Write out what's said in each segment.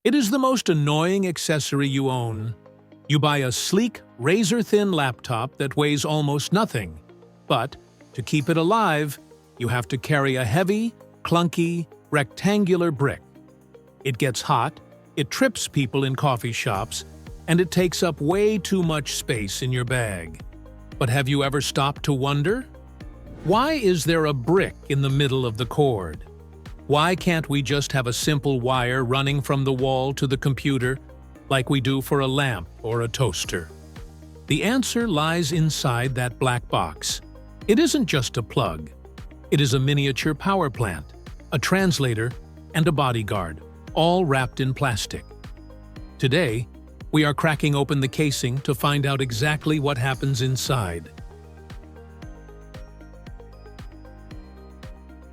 It is the most annoying accessory you own. You buy a sleek, razor-thin laptop that weighs almost nothing. But, to keep it alive, you have to carry a heavy, clunky, rectangular brick. It gets hot, it trips people in coffee shops, and it takes up way too much space in your bag. But have you ever stopped to wonder? Why is there a brick in the middle of the cord? Why can't we just have a simple wire running from the wall to the computer, like we do for a lamp or a toaster? The answer lies inside that black box. It isn't just a plug. It is a miniature power plant, a translator, and a bodyguard, all wrapped in plastic. Today, we are cracking open the casing to find out exactly what happens inside.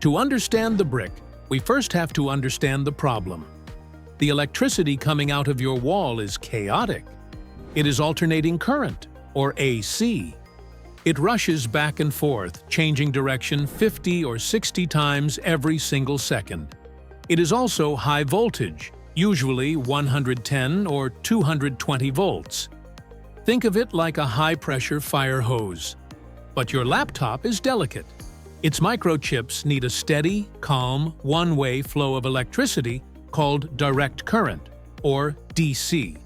To understand the brick, we first have to understand the problem. The electricity coming out of your wall is chaotic. It is alternating current, or AC. It rushes back and forth, changing direction 50 or 60 times every single second. It is also high voltage, usually 110 or 220 volts. Think of it like a high-pressure fire hose. But your laptop is delicate. Its microchips need a steady, calm, one-way flow of electricity called direct current, or DC.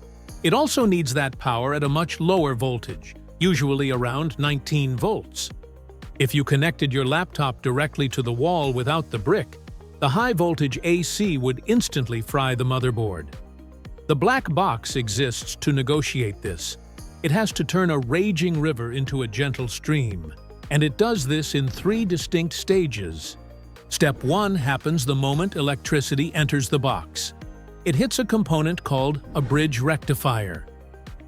It also needs that power at a much lower voltage, usually around 19 volts. If you connected your laptop directly to the wall without the brick, the high-voltage AC would instantly fry the motherboard. The black box exists to negotiate this. It has to turn a raging river into a gentle stream, and it does this in 3 distinct stages. Step 1 happens the moment electricity enters the box. It hits a component called a bridge rectifier.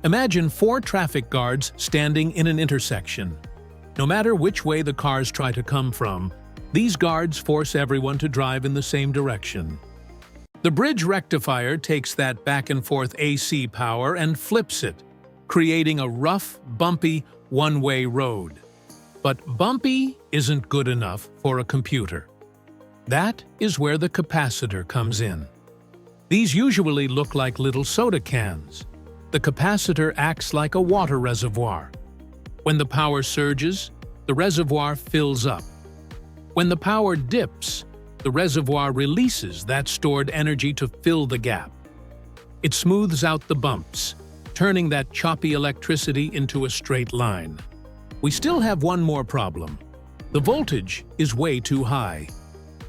Imagine 4 traffic guards standing in an intersection. No matter which way the cars try to come from, these guards force everyone to drive in the same direction. The bridge rectifier takes that back-and-forth AC power and flips it, creating a rough, bumpy, one-way road. But bumpy isn't good enough for a computer. That is where the capacitor comes in. These usually look like little soda cans. The capacitor acts like a water reservoir. When the power surges, the reservoir fills up. When the power dips, the reservoir releases that stored energy to fill the gap. It smooths out the bumps, turning that choppy electricity into a straight line. We still have one more problem. The voltage is way too high.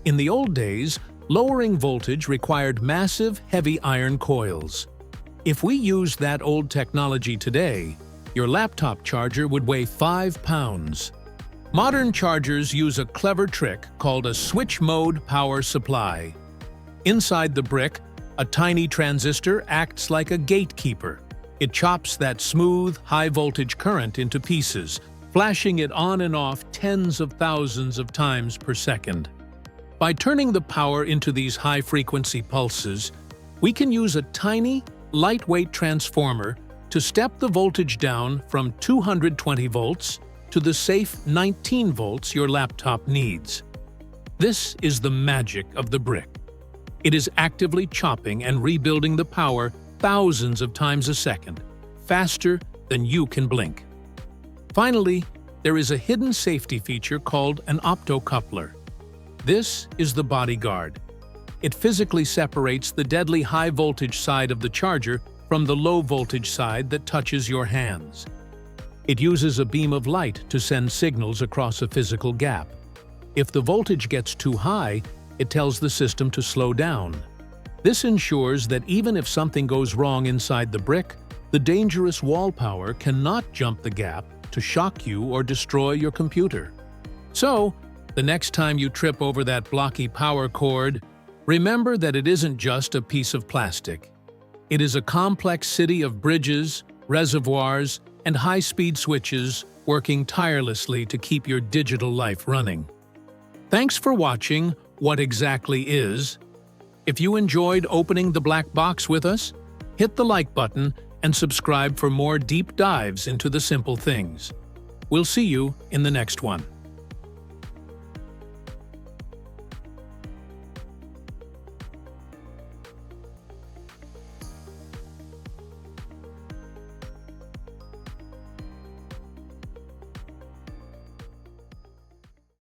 In the old days, lowering voltage required massive, heavy iron coils. If we used that old technology today, your laptop charger would weigh 5 pounds. Modern chargers use a clever trick called a switch-mode power supply. Inside the brick, a tiny transistor acts like a gatekeeper. It chops that smooth, high-voltage current into pieces, flashing it on and off tens of thousands of times per second. By turning the power into these high-frequency pulses, we can use a tiny, lightweight transformer to step the voltage down from 220 volts to the safe 19 volts your laptop needs. This is the magic of the brick. It is actively chopping and rebuilding the power thousands of times a second, faster than you can blink. Finally, there is a hidden safety feature called an optocoupler. This is the bodyguard. It physically separates the deadly high-voltage side of the charger from the low-voltage side that touches your hands. It uses a beam of light to send signals across a physical gap. If the voltage gets too high, it tells the system to slow down. This ensures that even if something goes wrong inside the brick, the dangerous wall power cannot jump the gap to shock you or destroy your computer. So, the next time you trip over that blocky power cord, remember that it isn't just a piece of plastic. It is a complex city of bridges, reservoirs, and high-speed switches working tirelessly to keep your digital life running. Thanks for watching What Exactly Is. If you enjoyed opening the black box with us, hit the like button and subscribe for more deep dives into the simple things. We'll see you in the next one.